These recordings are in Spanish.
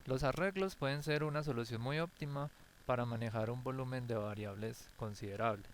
Los arreglos pueden ser una solución muy óptima para manejar un volumen de variables considerable.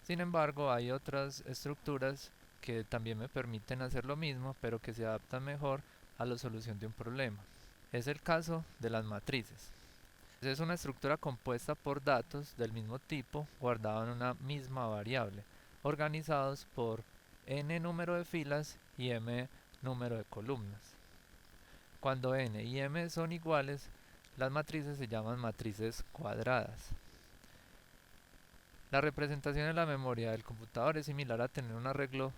Sin embargo, hay otras estructuras que también me permiten hacer lo mismo, pero que se adaptan mejor a la solución de un problema. Es el caso de las matrices. Es una estructura compuesta por datos del mismo tipo guardados en una misma variable, organizados por n número de filas y m número de columnas. Cuando n y m son iguales, las matrices se llaman matrices cuadradas. La representación en la memoria del computador es similar a tener un arreglo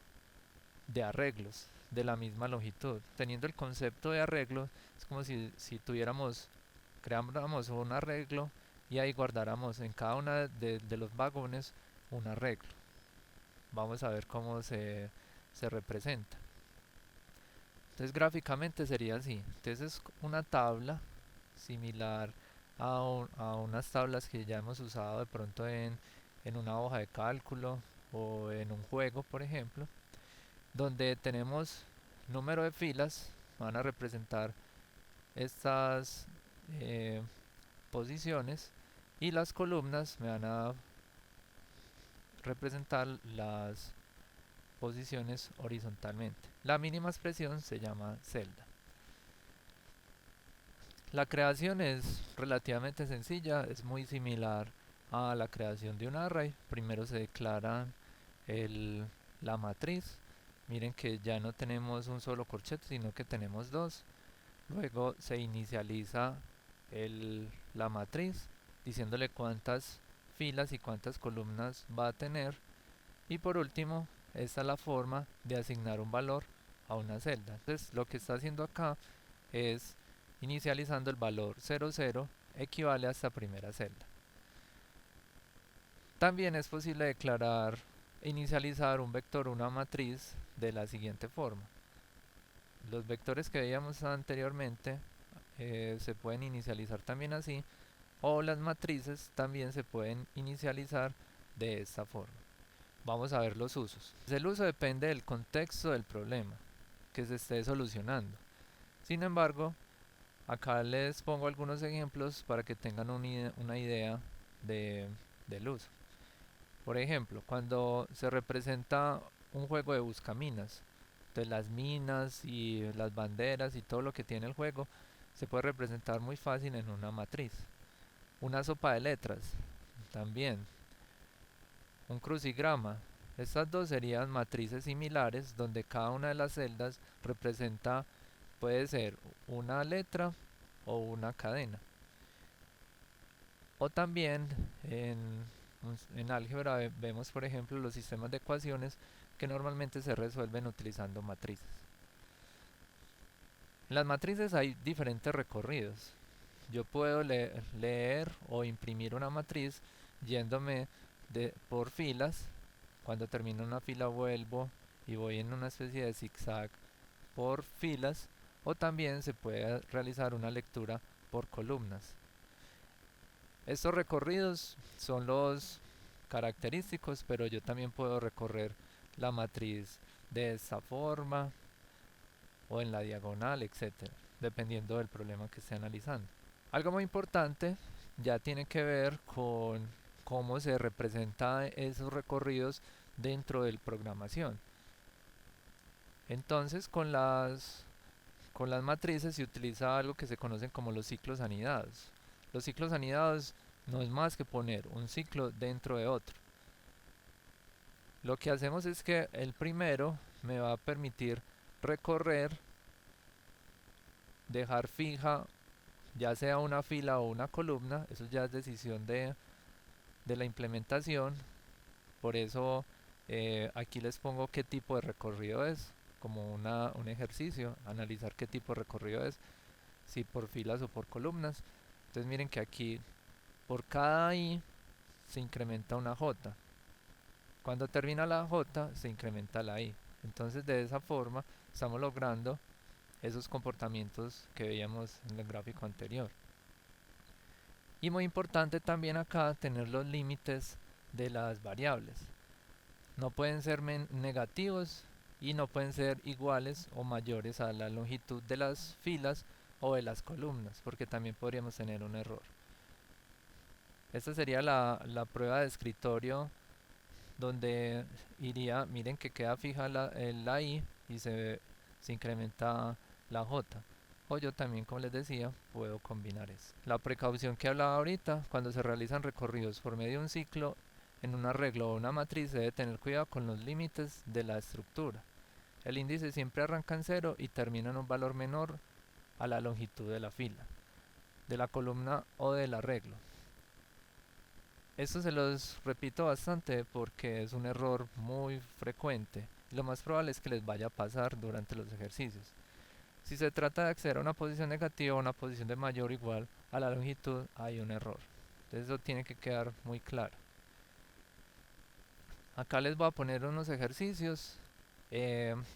de arreglos de la misma longitud. Teniendo el concepto de arreglo, es como si creáramos un arreglo y ahí guardáramos en cada uno de los vagones un arreglo. Vamos a ver cómo se representa. Entonces gráficamente sería así. Entonces es una tabla similar a unas tablas que ya hemos usado de pronto en una hoja de cálculo o en un juego, por ejemplo, donde tenemos número de filas, van a representar estas posiciones y las columnas me van a representar las posiciones horizontalmente. La mínima expresión se llama celda. La creación es relativamente sencilla, es muy similar a la creación de un array. Primero se declara el, la matriz. Miren que ya no tenemos un solo corchete, sino que tenemos dos. Luego se inicializa la matriz diciéndole cuántas filas y cuántas columnas va a tener. Y por último, esta es la forma de asignar un valor a una celda. Entonces lo que está haciendo acá es inicializando el valor 00 equivale a esta primera celda. También es posible declarar e inicializar un vector o una matriz de la siguiente forma. Los vectores que veíamos anteriormente se pueden inicializar también así, o las matrices también se pueden inicializar de esta forma. Vamos a ver los usos. El uso depende del contexto del problema que se esté solucionando. Sin embargo, acá les pongo algunos ejemplos para que tengan una idea del uso. Por ejemplo, cuando se representa un juego de buscaminas, entonces las minas y las banderas y todo lo que tiene el juego se puede representar muy fácil en una matriz. Una sopa de letras, también. Un crucigrama. Estas dos serían matrices similares donde cada una de las celdas representa, puede ser una letra o una cadena. O también en álgebra vemos, por ejemplo, los sistemas de ecuaciones que normalmente se resuelven utilizando matrices. En las matrices hay diferentes recorridos. Yo puedo leer o imprimir una matriz yéndome por filas. Cuando termino una fila vuelvo y voy en una especie de zigzag por filas, o también se puede realizar una lectura por columnas. Estos recorridos son los característicos, pero yo también puedo recorrer la matriz de esta forma o en la diagonal, etcétera, dependiendo del problema que esté analizando. Algo muy importante ya tiene que ver con cómo se representan esos recorridos dentro de la programación. Entonces, con las matrices se utiliza algo que se conocen como los ciclos anidados. Los ciclos anidados no es más que poner un ciclo dentro de otro. Lo que hacemos es que el primero me va a permitir recorrer, dejar fija ya sea una fila o una columna, eso ya es decisión de la implementación. Por eso aquí les pongo qué tipo de recorrido es, como un ejercicio, analizar qué tipo de recorrido es, si por filas o por columnas. Entonces miren que aquí por cada i se incrementa una j. Cuando termina la j se incrementa la i. Entonces de esa forma estamos logrando esos comportamientos que veíamos en el gráfico anterior. Y muy importante también acá tener los límites de las variables. No pueden ser negativos y no pueden ser iguales o mayores a la longitud de las filas o de las columnas, porque también podríamos tener un error. Esta sería la prueba de escritorio donde iría, miren que queda fija la I y se incrementa la J. O yo también, como les decía, puedo combinar eso. La precaución que hablaba ahorita, cuando se realizan recorridos por medio de un ciclo, en un arreglo o una matriz se debe tener cuidado con los límites de la estructura. El índice siempre arranca en cero y termina en un valor menor a la longitud de la fila, de la columna o del arreglo. Esto se los repito bastante porque es un error muy frecuente. Lo más probable es que les vaya a pasar durante los ejercicios. Si se trata de acceder a una posición negativa o una posición de mayor o igual a la longitud, hay un error. Entonces eso tiene que quedar muy claro. Acá les voy a poner unos ejercicios.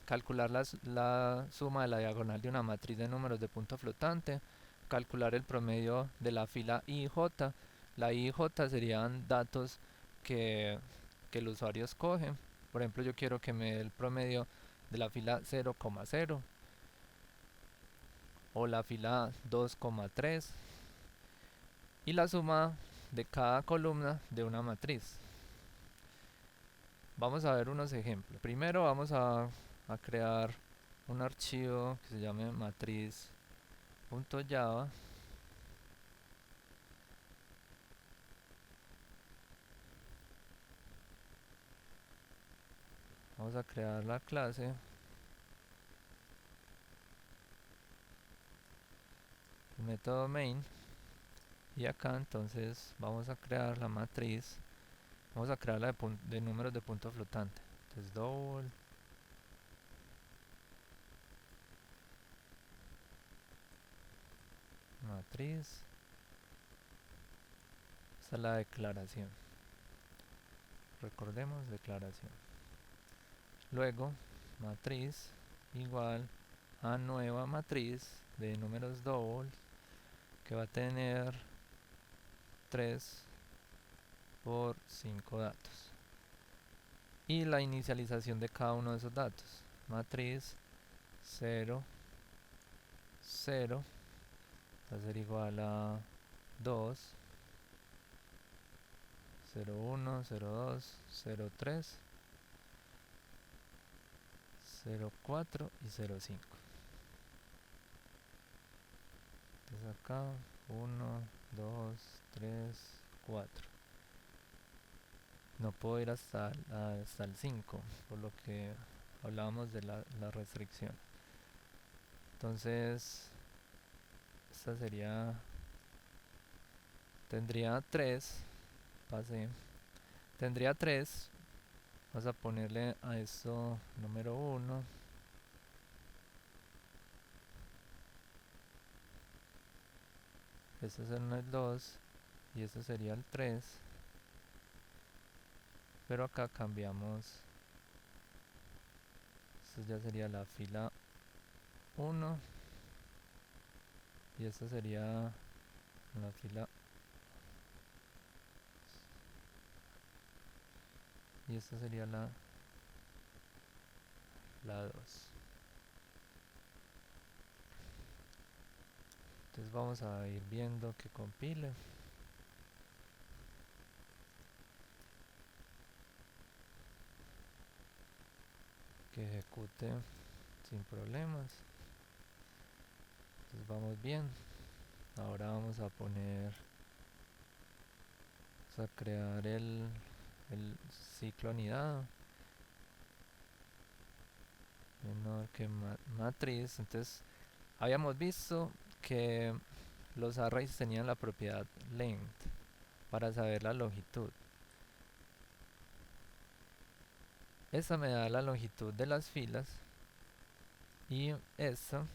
Calcular la suma de la diagonal de una matriz de números de punto flotante. Calcular el promedio de la fila I y J. La I y J serían datos que el usuario escoge. Por ejemplo, yo quiero que me dé el promedio de la fila 0,0 o la fila 2,3 y la suma de cada columna de una matriz. Vamos a ver unos ejemplos. Primero vamos a crear un archivo que se llame matriz.java. Vamos a crear la clase, el método main, y acá entonces vamos a crear la matriz. Vamos a crearla de números de punto flotante. Entonces double matriz. Esta es la declaración. Recordemos declaración. Luego matriz igual a nueva matriz de números double que va a tener 3 por 5 datos y la inicialización de cada uno de esos datos. Matriz 0 0 va a ser igual a 2 0 1 0 2 0 3 0 4 y 0 5. Entonces acá 1 2 3 4. No puedo ir hasta el 5, por lo que hablábamos de la restricción. Entonces esta sería, tendría 3, pasé, tendría 3. Vamos a ponerle a esto número 1, esto es el 2 y esto sería el 3, pero acá cambiamos, esto ya sería la fila 1 y esto sería la fila, y esta sería la 2. Entonces vamos a ir viendo que compile. Que ejecute sin problemas. Entonces vamos bien. Ahora vamos a poner, vamos a crear el ciclo anidado menor que matriz. Entonces habíamos visto que los arrays tenían la propiedad length para saber la longitud. Esta me da la longitud de las filas y esta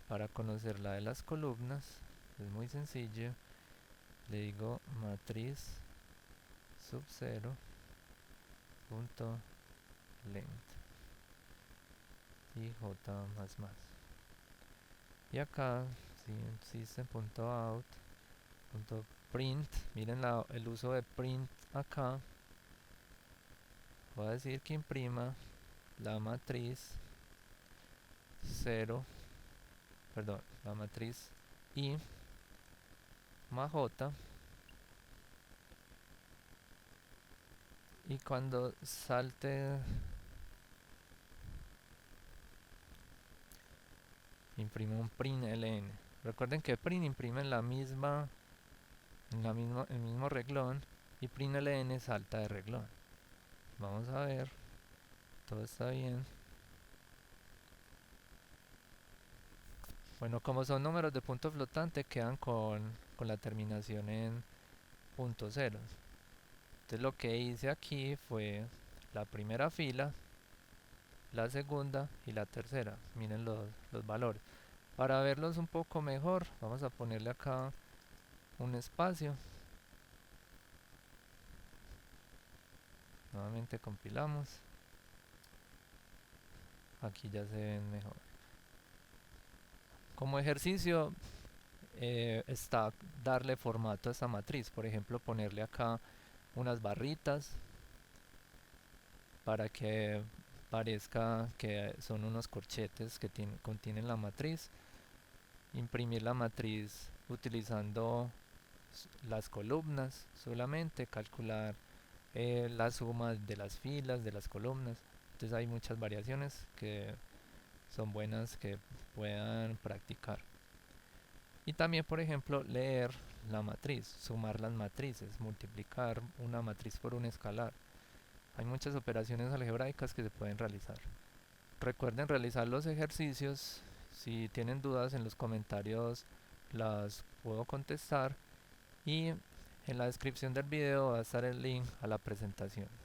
para conocer la de las columnas es muy sencillo. Le digo matriz sub 0 punto length y j más más. Y acá en system.out.print, miren el uso de print acá. Voy a decir que imprima la matriz 0 perdón, la matriz I más J, y cuando salte imprime un print ln. Recuerden que print imprime en el mismo reglón, y print ln salta de reglón. Vamos a ver, todo está bien. Bueno, como son números de punto flotante, quedan con la terminación en punto ceros. Entonces lo que hice aquí fue la primera fila, la segunda y la tercera. Miren los valores. Para verlos un poco mejor, vamos a ponerle acá un espacio. Nuevamente compilamos. Aquí ya se ven mejor. Como ejercicio está darle formato a esta matriz. Por ejemplo, ponerle acá unas barritas para que parezca que son unos corchetes que contienen la matriz. Imprimir la matriz utilizando las columnas solamente, calcular la suma de las filas, de las columnas. Entonces hay muchas variaciones que son buenas que puedan practicar. Y también, por ejemplo, leer la matriz, sumar las matrices, multiplicar una matriz por un escalar. Hay muchas operaciones algebraicas que se pueden realizar. Recuerden realizar los ejercicios. Si tienen dudas en los comentarios las puedo contestar, y en la descripción del video va a estar el link a la presentación.